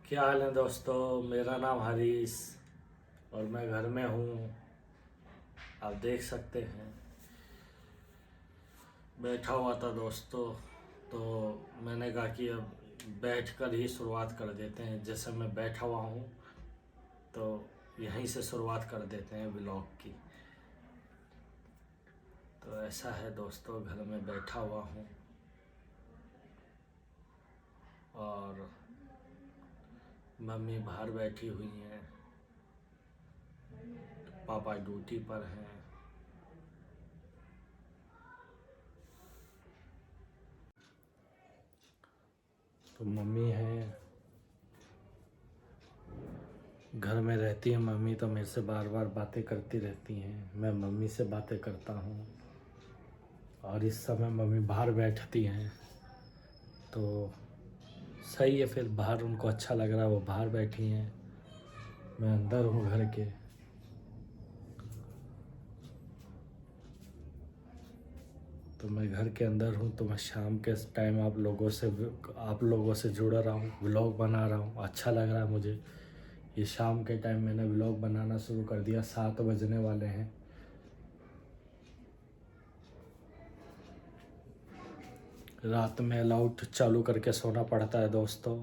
क्या हाल है दोस्तों। मेरा नाम हरीश और मैं घर में हूँ। आप देख सकते हैं बैठा हुआ था दोस्तों। तो मैंने कहा कि अब बैठकर ही शुरुआत कर देते हैं। जैसे मैं बैठा हुआ हूँ तो यहीं से शुरुआत कर देते हैं व्लॉग की। तो ऐसा है दोस्तों, घर में बैठा हुआ हूँ और मम्मी बाहर बैठी हुई हैं, पापा ड्यूटी पर हैं। तो मम्मी है घर में रहती है। मम्मी तो मेरे से बार बार बातें करती रहती हैं, मैं मम्मी से बातें करता हूँ। और इस समय मम्मी बाहर बैठती हैं तो सही है। फिर बाहर उनको अच्छा लग रहा है, वो बाहर बैठी हैं, मैं अंदर हूँ घर के। तो मैं घर के अंदर हूँ तो मैं शाम के टाइम आप लोगों से जुड़ रहा हूँ, व्लॉग बना रहा हूँ। अच्छा लग रहा है मुझे। ये शाम के टाइम मैंने व्लॉग बनाना शुरू कर दिया, 7 बजने वाले हैं। रात में अलाउट चालू करके सोना पड़ता है दोस्तों।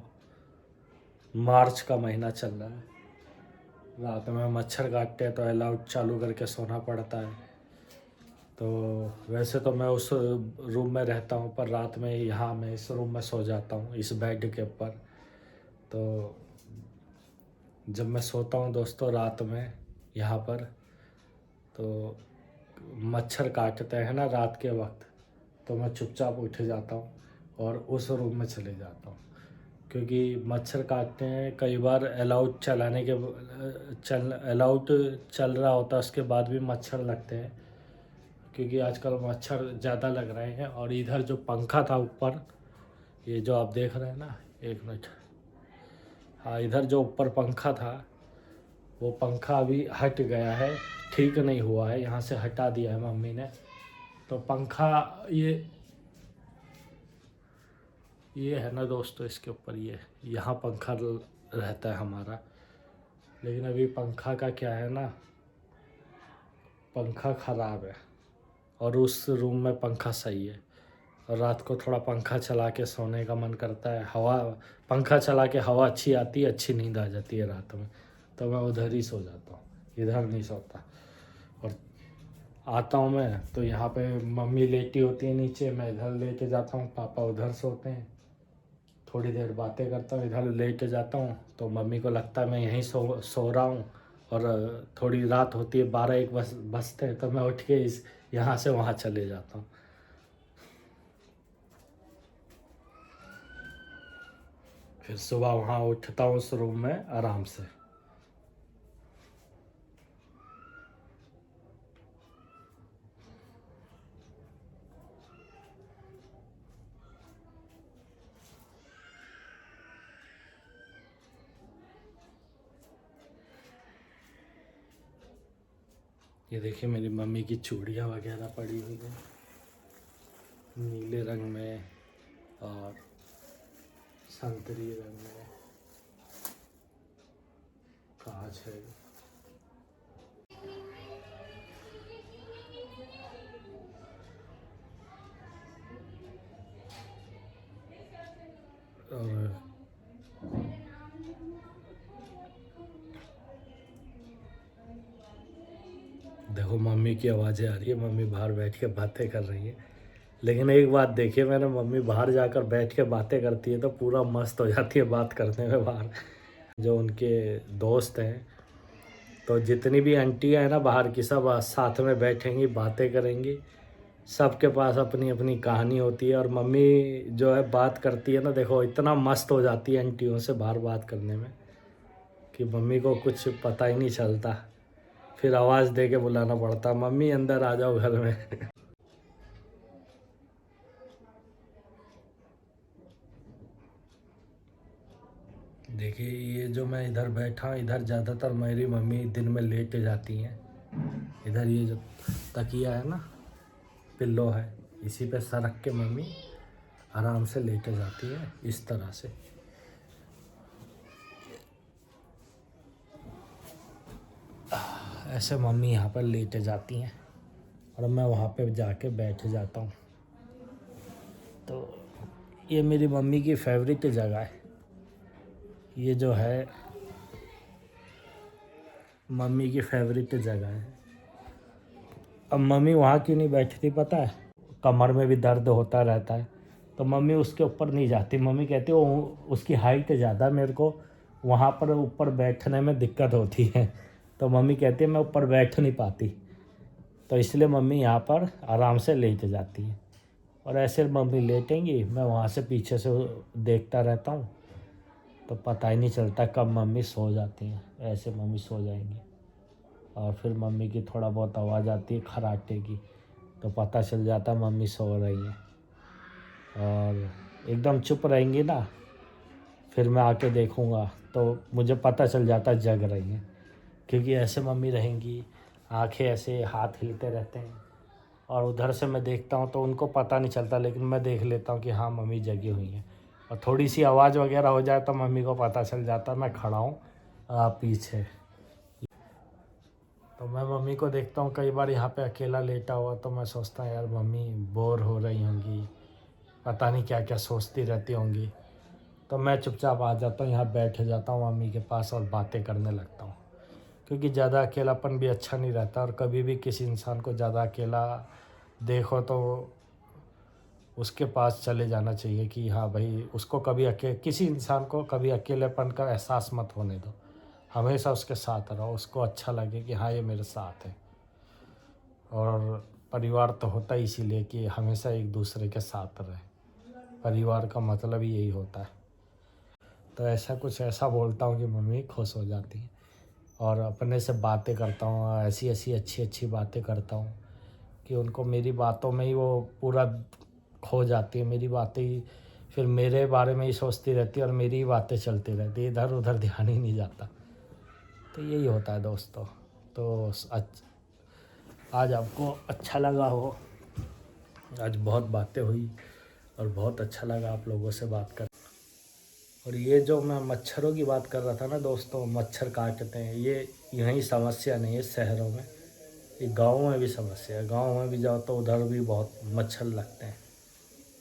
मार्च का महीना चल रहा है, रात में मच्छर काटते हैं तो अलाउट चालू करके सोना पड़ता है। तो वैसे तो मैं उस रूम में रहता हूँ, पर रात में यहाँ मैं इस रूम में सो जाता हूँ, इस बेड के ऊपर। तो जब मैं सोता हूँ दोस्तों रात में यहाँ पर, तो मच्छर काटते हैं ना रात के वक्त, तो मैं चुपचाप उठ जाता हूँ और उस रूम में चले जाता हूँ। क्योंकि मच्छर काटते हैं कई बार। अलाउट चल रहा होता है उसके बाद भी मच्छर लगते हैं, क्योंकि आजकल मच्छर ज़्यादा लग रहे हैं। और इधर जो पंखा था ऊपर, ये जो आप देख रहे हैं ना, एक मिनट, हाँ, इधर जो ऊपर पंखा था वो पंखा अभी हट गया है, ठीक नहीं हुआ है, यहाँ से हटा दिया है मम्मी ने। तो पंखा ये है ना दोस्तों, इसके ऊपर ये यहाँ पंखा रहता है हमारा। लेकिन अभी पंखा का क्या है ना, पंखा ख़राब है और उस रूम में पंखा सही है। और रात को थोड़ा पंखा चला के सोने का मन करता है, हवा, पंखा चला के हवा अच्छी आती है, अच्छी नींद आ जाती है रात में। तो मैं उधर ही सो जाता हूँ, इधर नहीं सोता। और आता हूँ मैं तो यहाँ पे मम्मी लेटी होती है नीचे, मैं इधर लेटे जाता हूँ, पापा उधर सोते हैं। थोड़ी देर बातें करता हूँ, इधर लेट जाता हूँ तो मम्मी को लगता है मैं यहीं सो रहा हूँ। और थोड़ी रात होती है, 12-1 बजते हैं, तो मैं उठ के यहाँ से वहाँ चले जाता हूँ। फिर सुबह वहाँ उठता हूँ उस रूम में आराम से। ये देखिए मेरी मम्मी की चूड़ियाँ वगैरह पड़ी हुई हैं, नीले रंग में और संतरी रंग में। कांच है और देखो मम्मी की आवाज़ें आ रही है, मम्मी बाहर बैठ के बातें कर रही है। लेकिन एक बात देखिए, मैंने मम्मी बाहर जाकर बैठ के बातें करती है तो पूरा मस्त हो जाती है बात करने में बाहर। जो उनके दोस्त हैं, तो जितनी भी आंटियाँ हैं ना बाहर की, सब साथ में बैठेंगी, बातें करेंगी। सबके पास अपनी अपनी कहानी होती है। और मम्मी जो है बात करती है ना, देखो इतना मस्त हो जाती है आंटियों से बाहर बात करने में कि मम्मी को कुछ पता ही नहीं चलता। फिर आवाज़ दे के बुलाना पड़ता, मम्मी अंदर आ जाओ घर में। देखिए ये जो मैं इधर बैठा, इधर ज़्यादातर मेरी मम्मी दिन में लेट जाती हैं। इधर ये जो तकिया है ना, पिल्लो है, इसी पे सर रख के मम्मी आराम से लेटे जाती है, इस तरह से। ऐसे मम्मी यहाँ पर लेटे जाती हैं और मैं वहाँ पे जाके बैठ जाता हूँ। तो ये मेरी मम्मी की फेवरेट जगह है। ये जो है मम्मी की फेवरेट जगह है। अब मम्मी वहाँ क्यों नहीं बैठती पता है? कमर में भी दर्द होता रहता है तो मम्मी उसके ऊपर नहीं जाती। मम्मी कहती है वो उसकी हाइट ज़्यादा, मेरे को वहाँ पर ऊपर बैठने में दिक्कत होती है। तो मम्मी कहती है मैं ऊपर बैठ नहीं पाती, तो इसलिए मम्मी यहाँ पर आराम से लेट जाती है। और ऐसे मम्मी लेटेंगी, मैं वहाँ से पीछे से देखता रहता हूँ, तो पता ही नहीं चलता कब मम्मी सो जाती हैं। ऐसे मम्मी सो जाएंगी और फिर मम्मी की थोड़ा बहुत आवाज़ आती है खर्राटे की, तो पता चल जाता मम्मी सो रही है। और एकदम चुप रहेंगी ना, फिर मैं आके देखूँगा तो मुझे पता चल जाता जग रही हैं। क्योंकि ऐसे मम्मी रहेंगी, आंखें ऐसे हाथ हिलते रहते हैं और उधर से मैं देखता हूँ तो उनको पता नहीं चलता, लेकिन मैं देख लेता हूँ कि हाँ मम्मी जगी हुई हैं। और थोड़ी सी आवाज़ वगैरह हो जाए तो मम्मी को पता चल जाता मैं खड़ा हूँ पीछे। तो मैं मम्मी को देखता हूँ कई बार यहाँ पे अकेला लेटा हुआ, तो मैं सोचता हूँ यार मम्मी बोर हो रही होंगी, पता नहीं क्या क्या सोचती रहती होंगी। तो मैं चुपचाप आ जाता हूँ, यहाँ बैठ जाता हूँ मम्मी के पास और बातें करने लगता हूँ। क्योंकि ज़्यादा अकेलापन भी अच्छा नहीं रहता, और कभी भी किसी इंसान को ज़्यादा अकेला देखो तो उसके पास चले जाना चाहिए कि हाँ भाई उसको कभी किसी इंसान को कभी अकेलेपन का एहसास मत होने दो। हमेशा उसके साथ रहो, उसको अच्छा लगे कि हाँ ये मेरे साथ है। और परिवार तो होता ही इसीलिए कि हमेशा एक दूसरे के साथ रहे। परिवार का मतलब ही यही होता है। तो ऐसा कुछ ऐसा बोलता हूँ कि मम्मी खुश हो जाती है। और अपने से बातें करता हूँ, ऐसी ऐसी अच्छी अच्छी बातें करता हूँ कि उनको मेरी बातों में ही वो पूरा खो जाती है। मेरी बातें ही फिर मेरे बारे में ही सोचती रहती है और मेरी ही बातें चलती रहती है, इधर उधर ध्यान ही नहीं जाता। तो यही होता है दोस्तों। तो आज आपको अच्छा लगा हो, आज बहुत बातें हुई और बहुत अच्छा लगा आप लोगों से बात कर। और ये जो मैं मच्छरों की बात कर रहा था ना दोस्तों, मच्छर काटते हैं, ये यहीं समस्या नहीं है शहरों में, ये गाँव में भी समस्या है। गाँव में भी जाओ तो उधर भी बहुत मच्छर लगते हैं।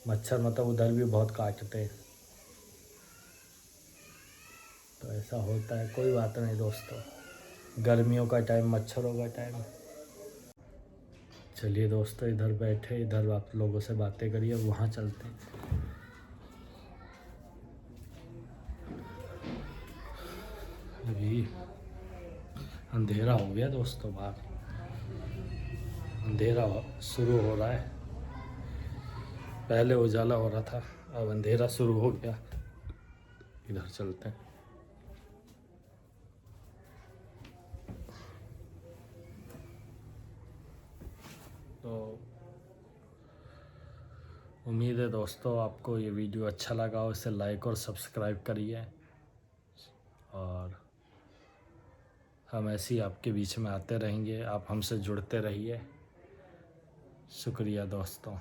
मच्छर मतलब उधर भी बहुत काटते हैं। तो ऐसा होता है, कोई बात नहीं दोस्तों, गर्मियों का टाइम, मच्छरों का टाइम। चलिए दोस्तों, इधर बैठे, इधर आप लोगों से बातें करिए, वहाँ चलते हैं। अभी अंधेरा हो गया दोस्तों, बाहर अंधेरा शुरू हो रहा है। पहले उजाला हो रहा था, अब अंधेरा शुरू हो गया। इधर चलते हैं। तो उम्मीद है दोस्तों आपको ये वीडियो अच्छा लगा हो, इसे लाइक और सब्सक्राइब करिए। और हम ऐसे ही आपके बीच में आते रहेंगे, आप हमसे जुड़ते रहिए। शुक्रिया दोस्तों।